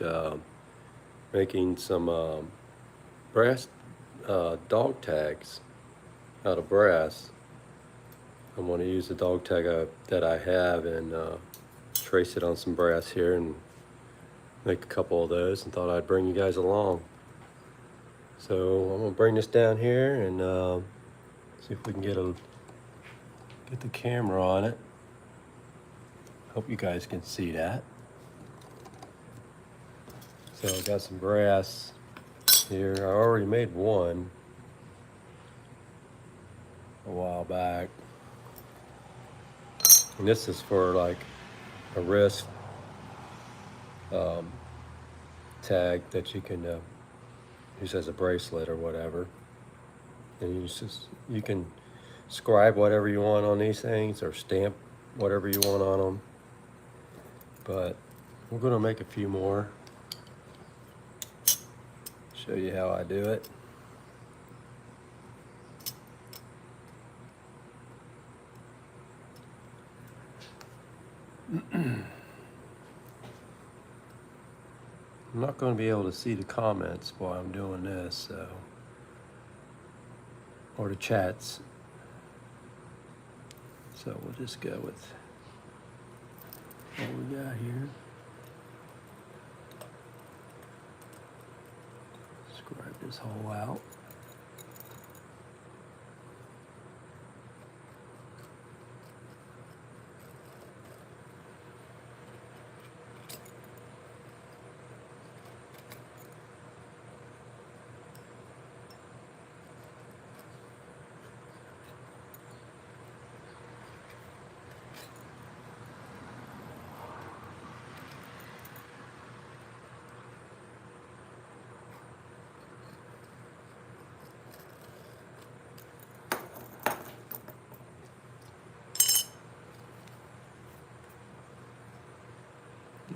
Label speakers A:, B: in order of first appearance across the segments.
A: uh, making some brass dog tags out of brass. I'm going to use the dog tag that I have and trace it on some brass here and make a couple of those, and thought I'd bring you guys along. So I'm going to bring this down here and see if we can get the camera on it. Hope you guys can see that. So I got some brass here. I already made one a while back. And this is for like a wrist tag that you can use as a bracelet or whatever. And you can scribe whatever you want on these things or stamp whatever you want on them. But we're going to make a few more. Show you how I do it. I'm not going to be able to see the comments while I'm doing this, so, or the chats. So we'll just go with what we got here. Scribe this hole out.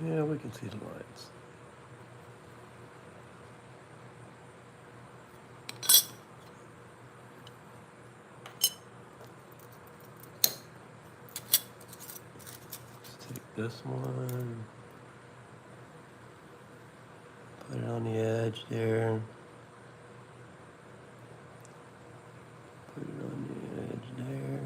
A: Yeah, we can see the lines. Let's take this one, put it on the edge there. Put it on the edge there.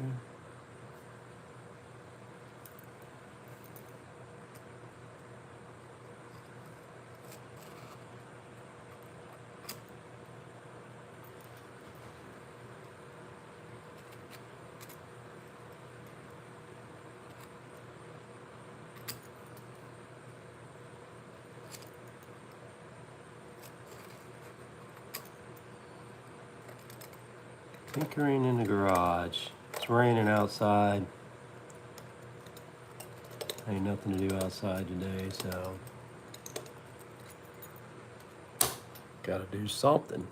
A: Tinkering in the garage. It's raining outside. Ain't nothing to do outside today, so gotta do something.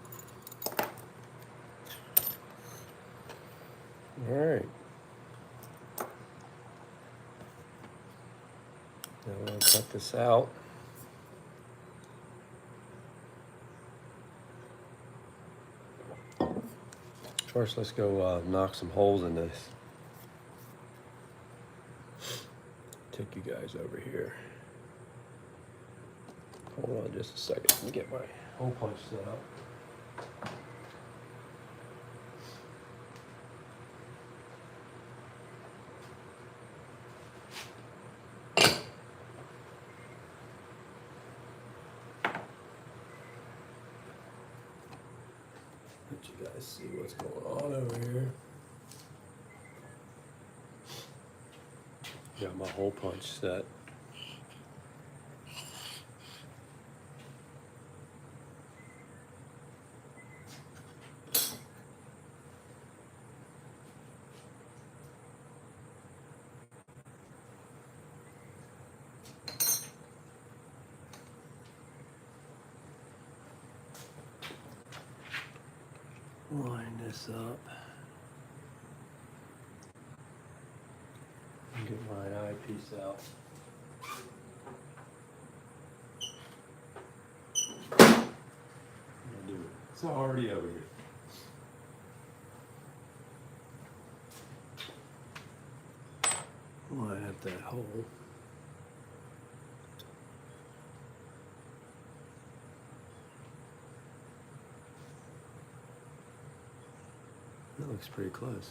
A: All right. Now we'll cut this out. First, let's go knock some holes in this. Take you guys over here. Hold on just a second. Let me get my hole punch set up. Let you guys see what's going on over here. Got my hole punch set. Line this up. And get my eyepiece out. I'll do it. It's already over here. Line up that hole. looks pretty close.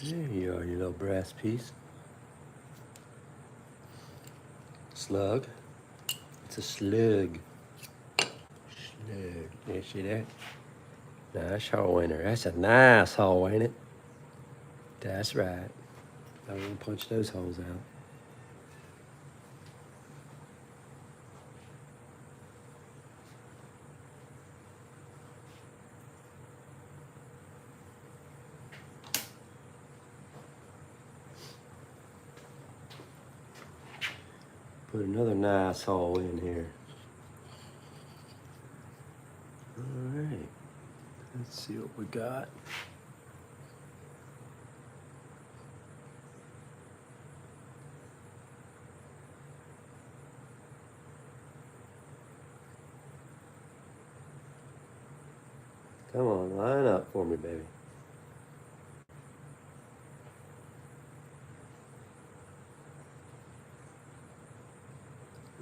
A: There you are, your little brass piece. Slug. It's a slug. Slug. You see that? Nice hole in there. That's a nice hole, ain't it? That's right. I want to punch those holes out. Put another nice hole in here. All right. Let's see what we got. Come on, line up for me, baby.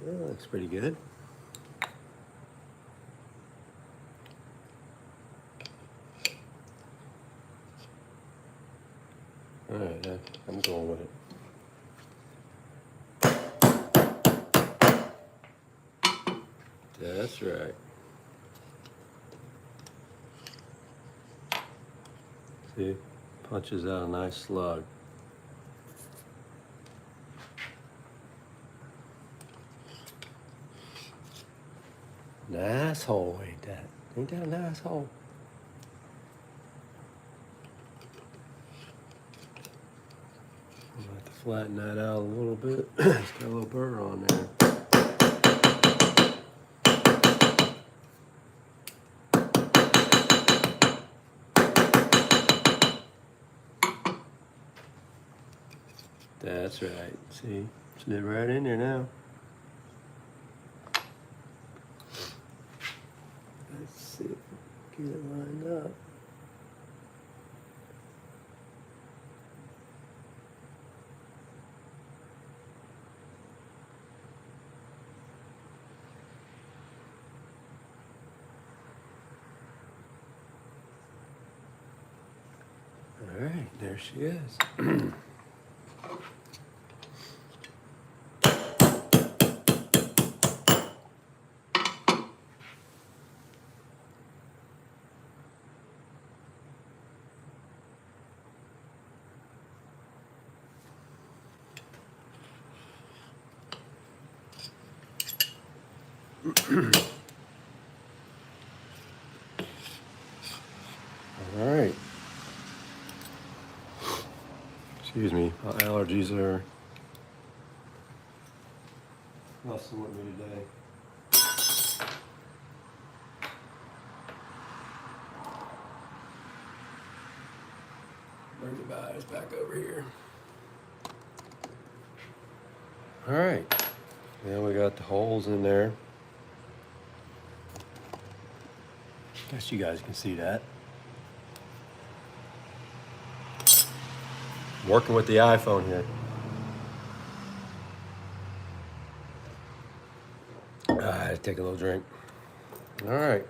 A: That looks pretty good. All right, I'm going with it. That's right. See, punches out a nice slug. Nice hole, ain't that? Ain't that a nice hole? I'll have to flatten that out a little bit. It's got a little burr on there. That's right. See, slid right in there now. Let's see if we can get it lined up. All right, there she is. All right. Excuse me, my allergies are messing with me today. Bring the guys back over here. All right. Now we got the holes in there. Guess you guys can see that. Working with the iPhone here. I take a little drink. All right.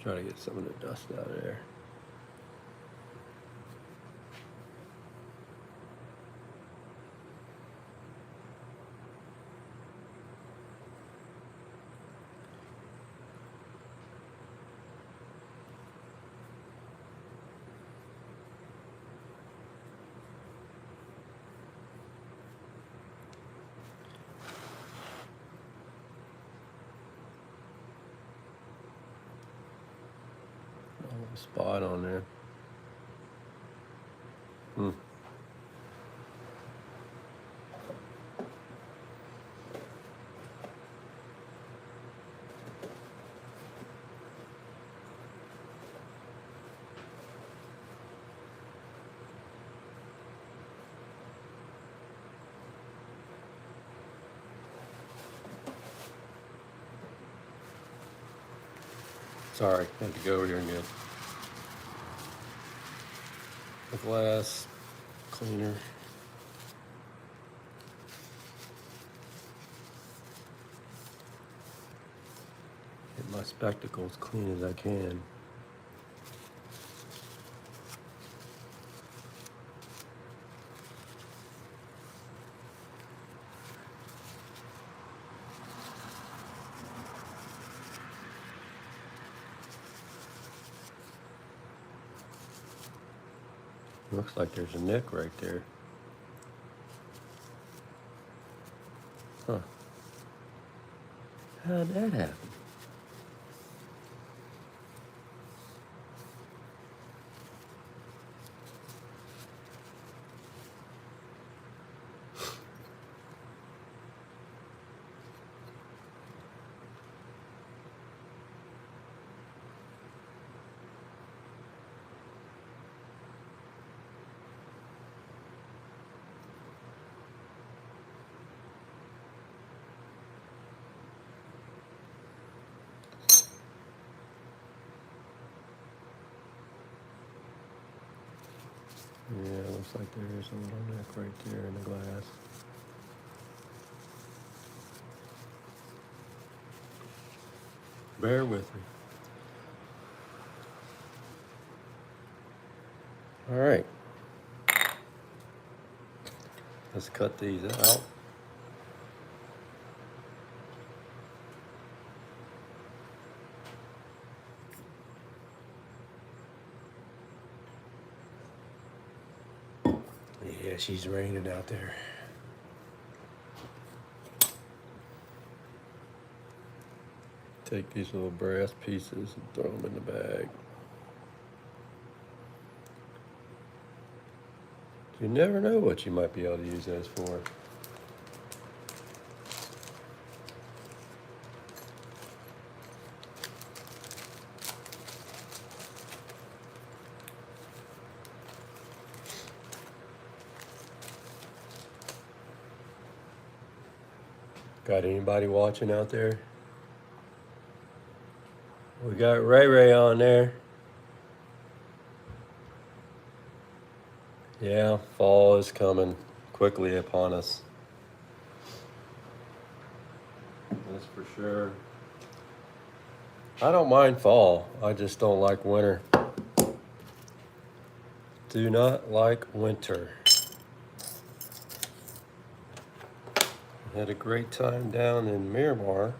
A: Try to get some of the dust out of there. A little spot on there. Sorry, I had to go over here and get a glass cleaner. Get my spectacles clean as I can. Looks like there's a nick right there. Huh. How'd that happen? Yeah, looks like there is a little nick right there in the glass. Bear with me. All right. Let's cut these out. Yeah, she's raining out there. Take these little brass pieces and throw them in the bag. You never know what you might be able to use those for. Got anybody watching out there? We got Ray Ray on there. Yeah, fall is coming quickly upon us. That's for sure. I don't mind fall. I just don't like winter. Do not like winter. Had a great time down in Miramar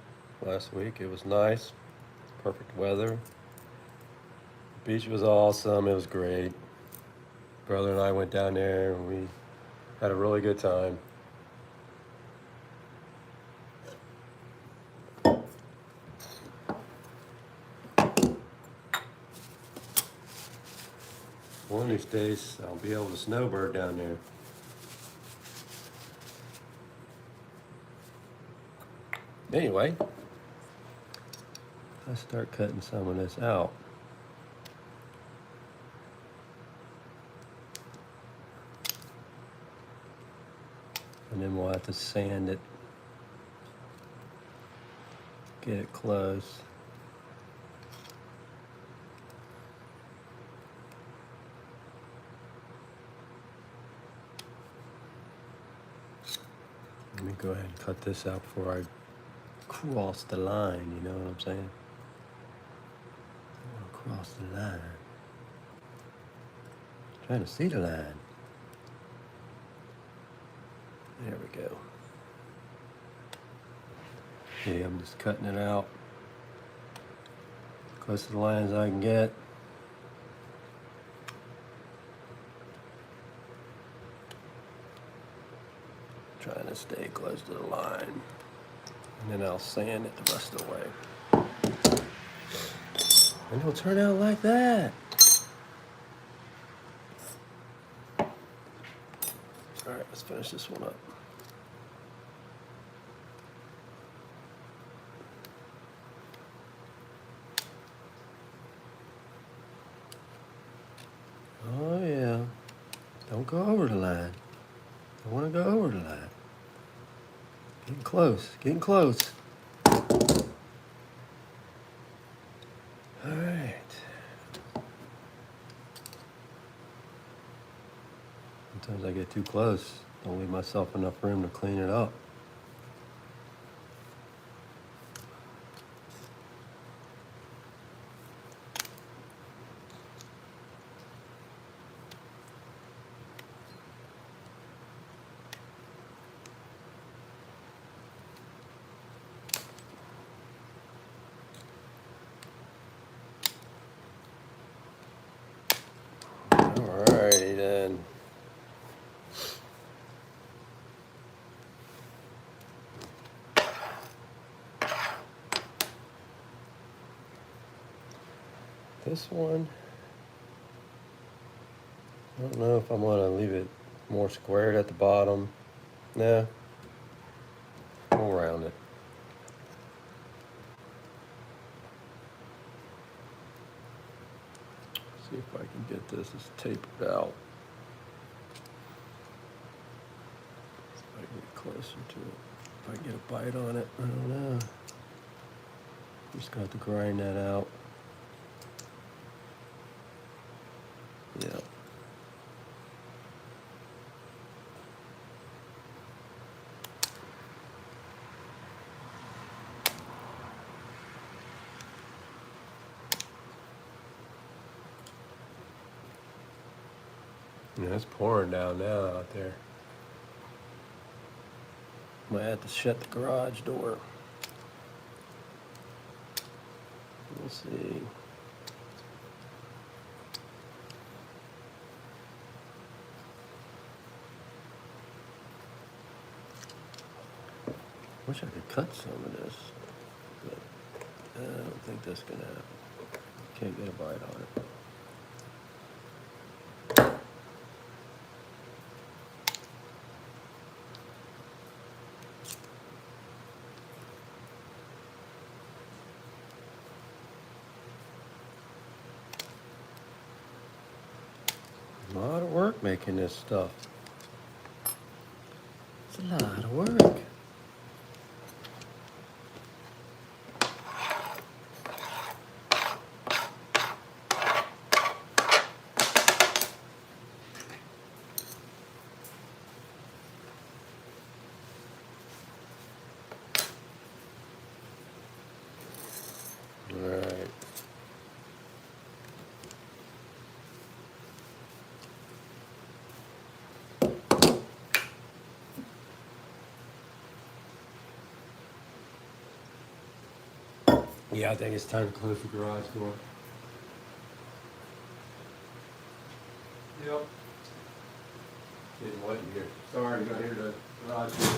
A: last week. It was nice. Perfect weather. Beach was awesome. It was great. Brother and I went down there and we had a really good time. One of these days I'll be able to snowbird down there. Anyway, let's start cutting some of this out. And then we'll have to sand it, get it close. Let me go ahead and cut this out before I cross the line, you know what I'm saying? I want to cross the line. I'm trying to see the line. There we go. Yeah, I'm just cutting it out. Close to the line as I can get. Trying to stay close to the line. And then I'll sand it the rest of the way. And it'll turn out like that. All right, let's finish this one up. Oh yeah, don't go over the line. I want to go over the line. Getting close, getting close. All Sometimes I get too close. Don't leave myself enough room to clean it up. Alrighty then. This one, I don't know if I'm gonna leave it more squared at the bottom. Nah, we'll round it. See if I can get this as tapered out. See if I can get closer to it. If I can get a bite on it, I don't know. Just got to grind that out. Yeah. Yeah, it's pouring down now out there. Might have to shut the garage door. We'll see. Wish I could cut some of this, but I don't think that's gonna happen. Can't get a bite on it. A lot of work making this stuff. It's a lot of work. All right. Yeah, I think it's time to close the garage door. Yep. Getting wet in here. Sorry, I got here the garage door.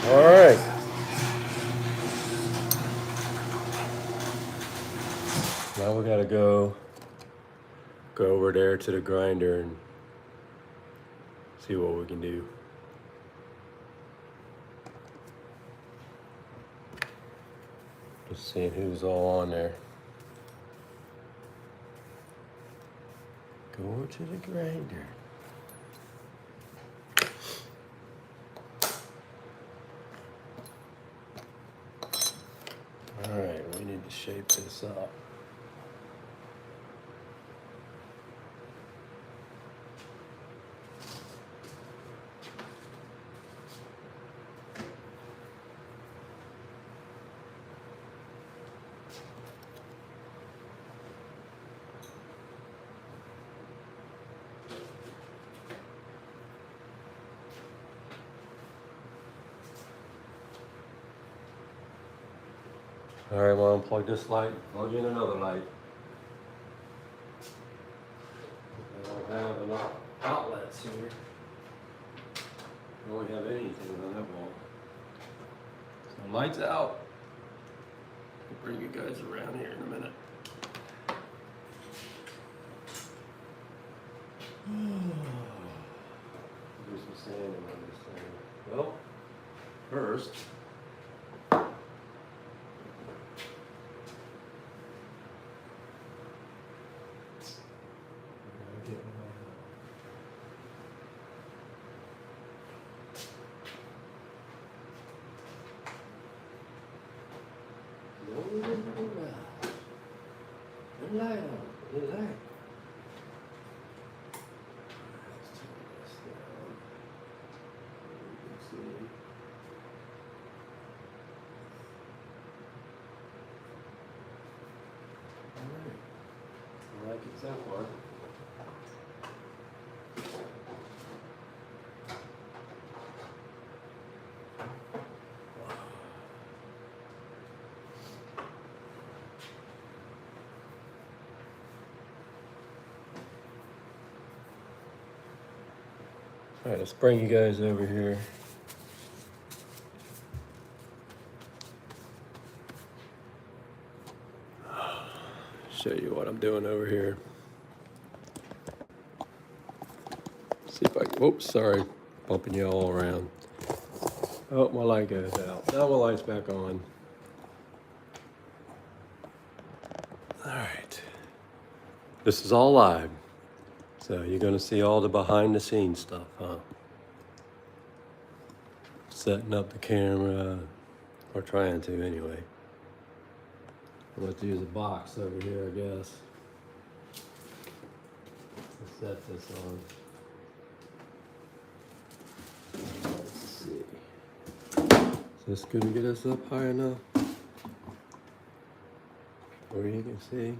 A: All right. Now we gotta go over there to the grinder and see what we can do. Just seeing who's all on there. Go to the grinder. All right, we need to shape this up. All right, well, unplug this light, plug in another light. I don't have enough outlets here. I don't have anything on that wall. So lights out. I'll bring you guys around here in a minute. Do some sanding on this thing. Well, first, Put a light on. Put a light. Let's turn this down. You can see. Alright. I like it so far. Alright, let's bring you guys over here. Show you what I'm doing over here. See if I can, oops, sorry, bumping you all around. Oh, my light goes out. Now my light's back on. Alright. This is all live. So you're gonna see all the behind the scenes stuff, huh? Setting up the camera, or trying to anyway. I'm going to use a box over here, I guess. Let's set this on. Let's see. Is this going to get us up high enough? Where you can see.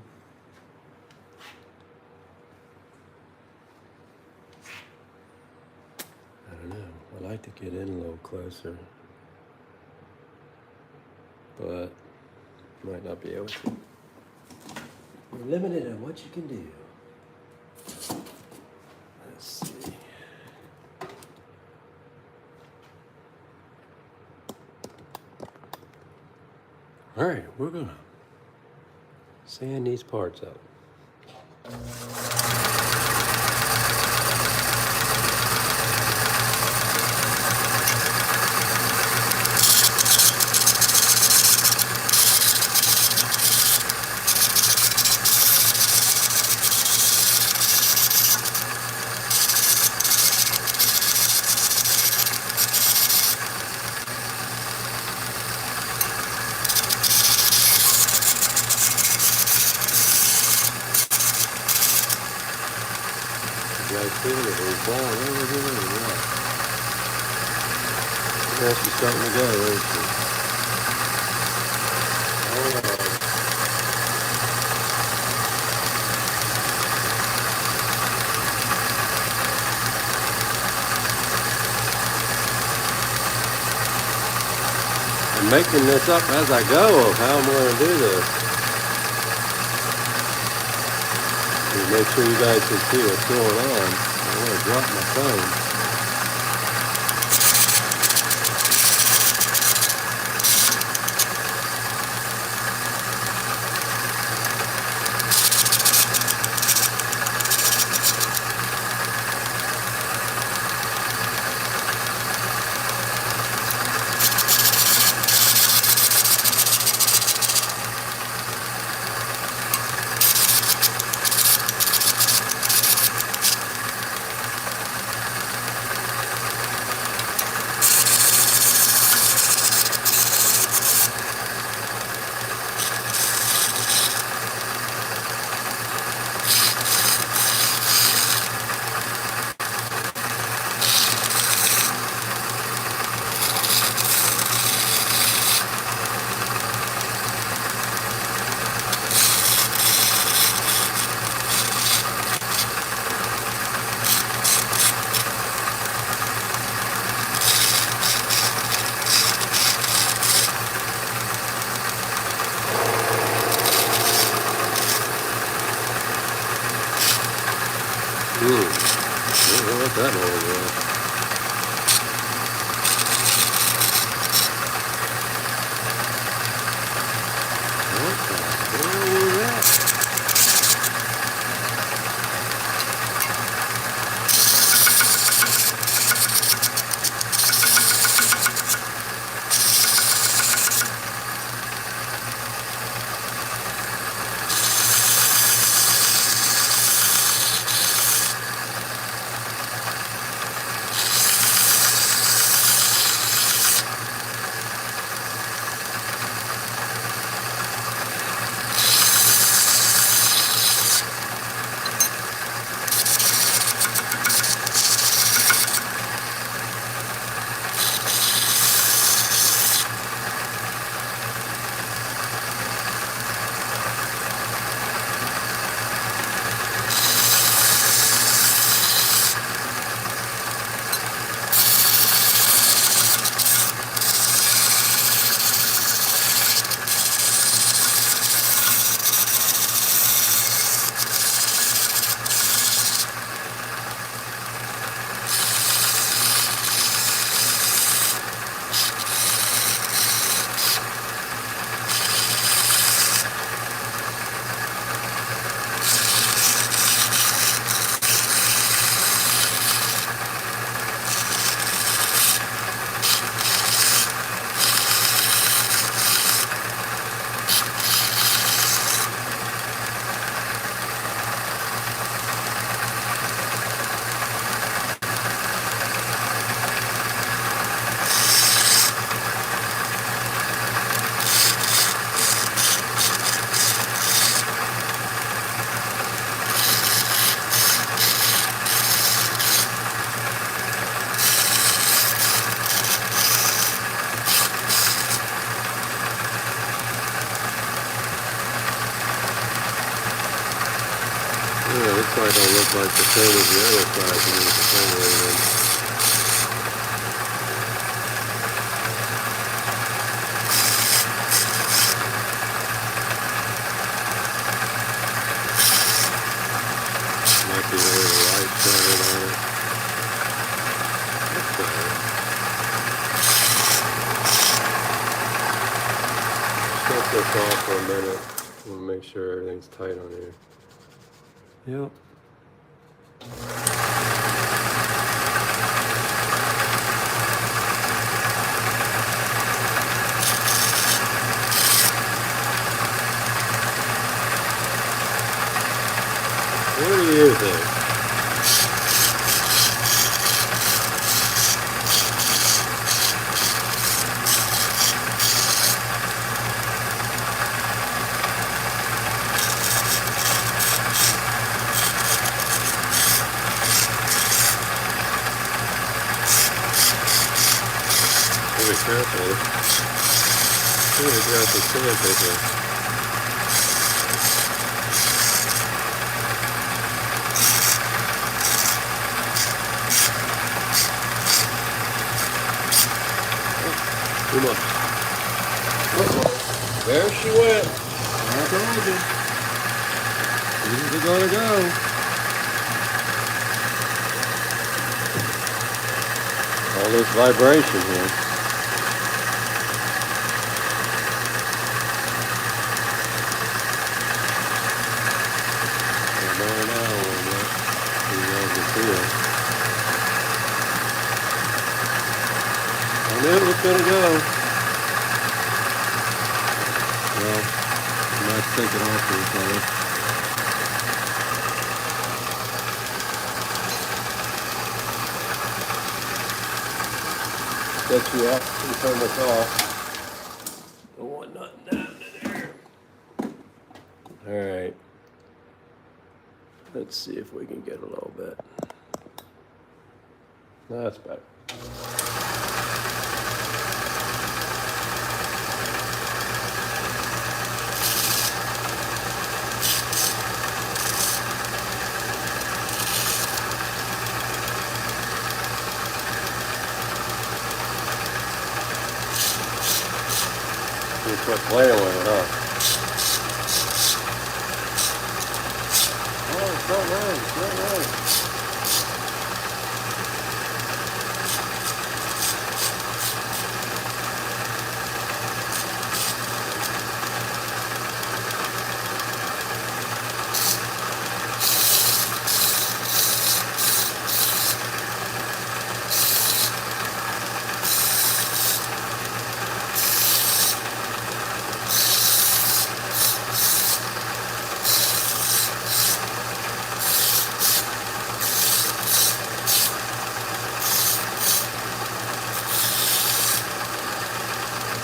A: I don't know. I'd like to get in a little closer. But might not be able to. You're limited on what you can do. Let's see. All right, we're gonna sand these parts up. Yeah, she's starting to go, isn't she? I'm making this up as I go of how I'm going to do this. To make sure you guys can see what's going on. I want to drop my phone. I don't know what that all was. What the hell was that? this side don't look like the same as the other side to me for some reason. Might be the way the light shined on it. That's better. Shut this off for a minute. We'll make sure everything's tight on here. Yep. What do you think? Be careful. Look at got the sandpaper. Too much. There she went. I told you. This is gonna go. All this vibration here. I knew it was gonna go. Well, I might take it off for a second. Set you up and turn this off. Don't want nothing down in there. Alright. Let's see if we can get a little bit. That's better. You quit playing with it, huh? Oh, it's not right, it's not right.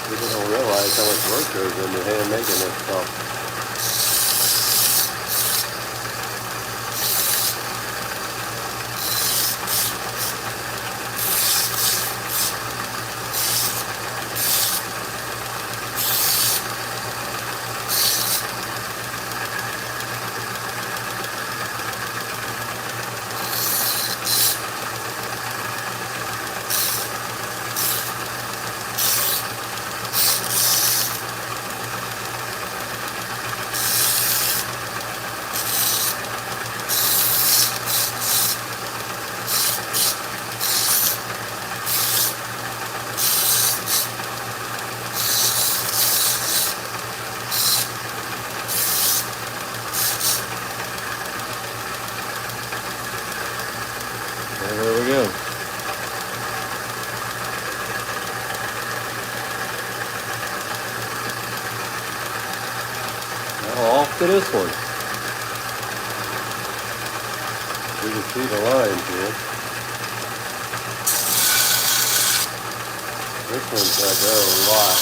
A: People don't realize how much work goes into hand making this stuff. And there we go. Now off to this one. We can see the lines here. This one's got to go a lot.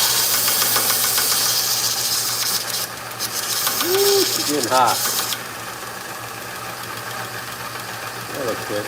A: Woo, she's getting hot. That looks good.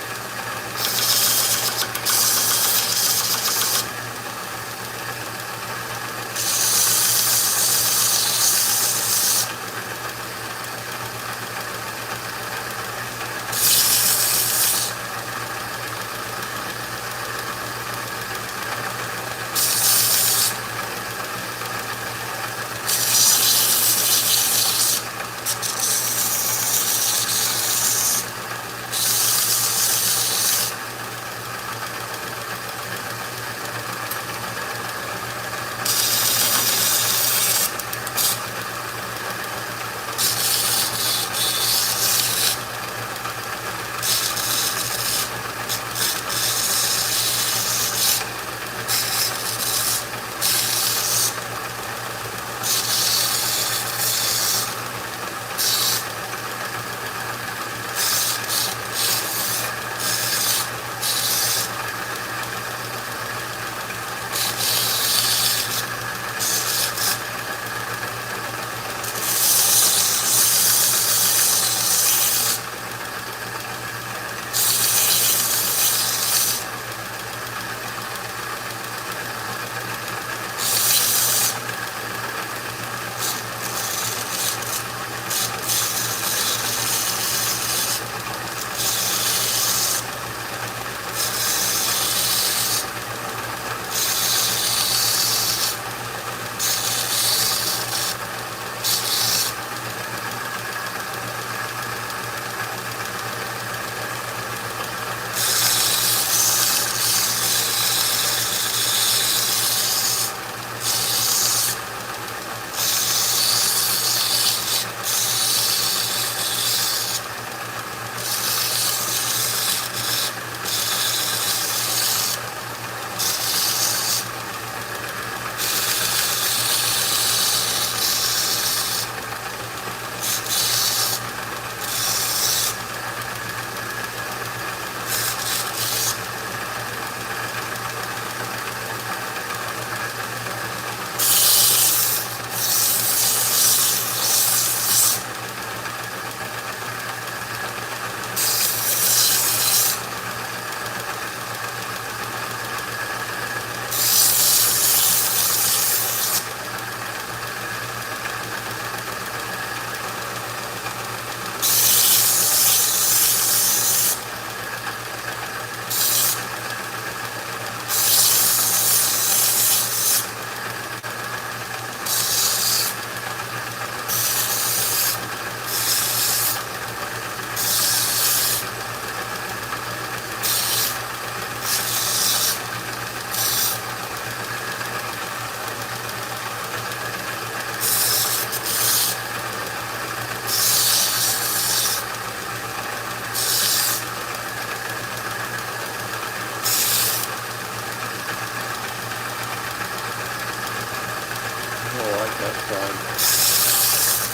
A: That's fine.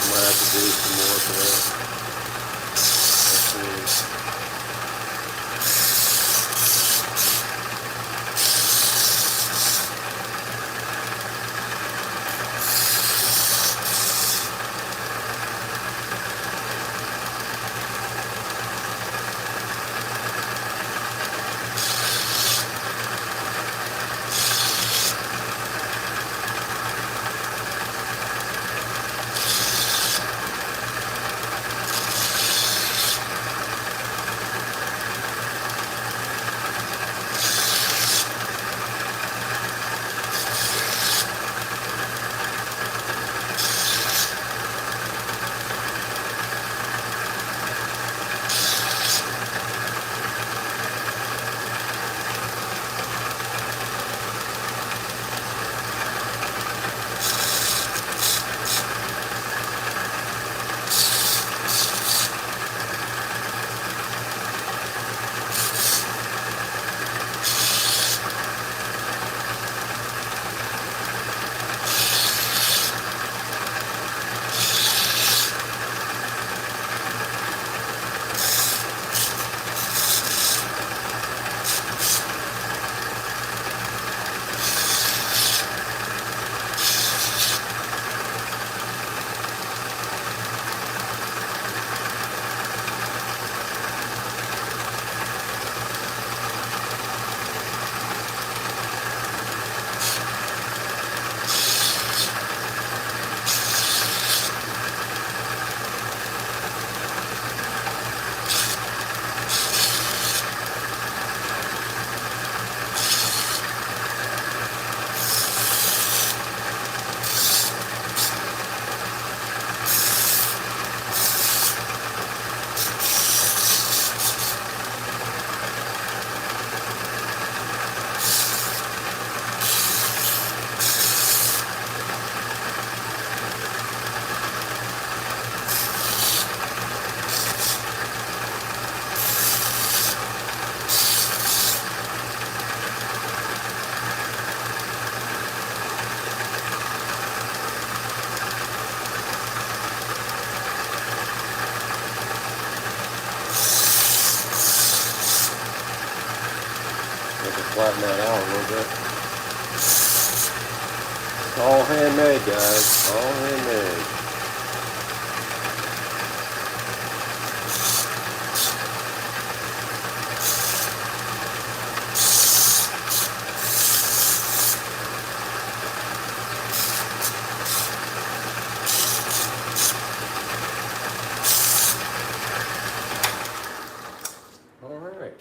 A: I might have to do some more for that. Let's see. Flatten that out a little bit. It's all handmade, guys. All handmade. All right.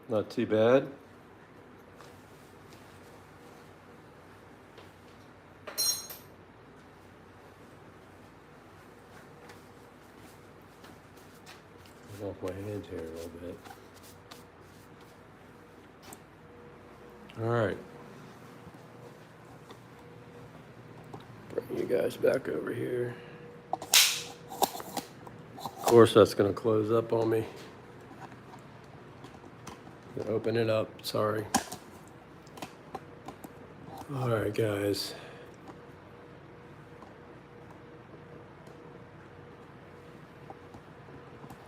A: Not too bad. Get off my hands here a little bit. All right. Bring you guys back over here. Of course, that's going to close up on me. Open it up. Sorry. All right, guys.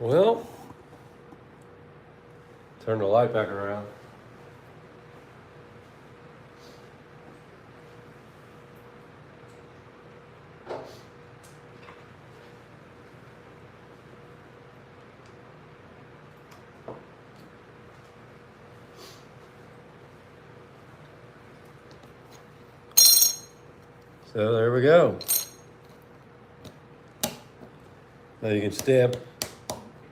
A: Well, turn the light back around. So there we go. Now you can stamp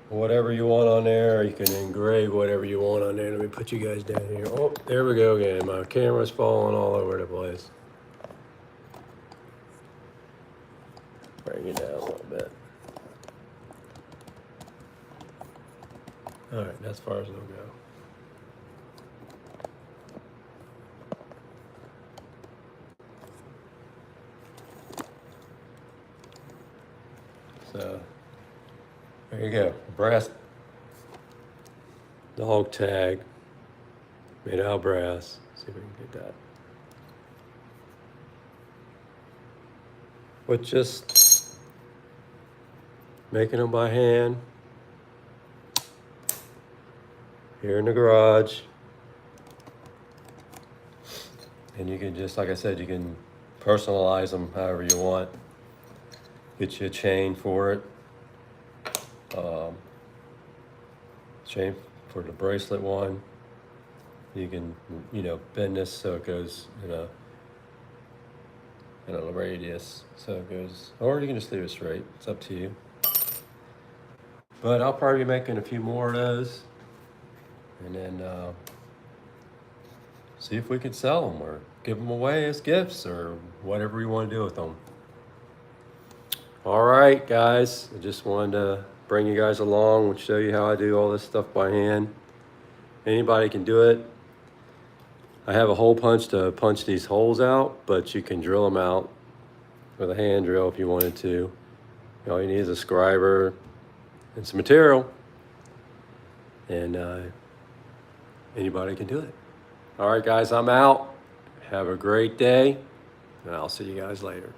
A: whatever you want on there, or you can engrave whatever you want on there. Let me put you guys down here. Oh, there we go again. My camera's falling all over the place. Bring it down a little bit. All right, that's as far as it'll go. So there you go. Brass dog tag made out of brass. See if we can get that. with just making them by hand here in the garage. And you can just, like I said, you can personalize them however you want. Get you a chain for it. Chain for the bracelet one. You can, bend this so it goes in a radius, so it goes, or you can just leave it straight. It's up to you. But I'll probably be making a few more of those, and then see if we could sell them or give them away as gifts or whatever you want to do with them. All right, guys, I just wanted to bring you guys along and show you how I do all this stuff by hand. Anybody can do it. I have a hole punch to punch these holes out, but you can drill them out with a hand drill if you wanted to. All you need is a scriber and some material, and anybody can do it. All right, guys, I'm out. Have a great day, and I'll see you guys later.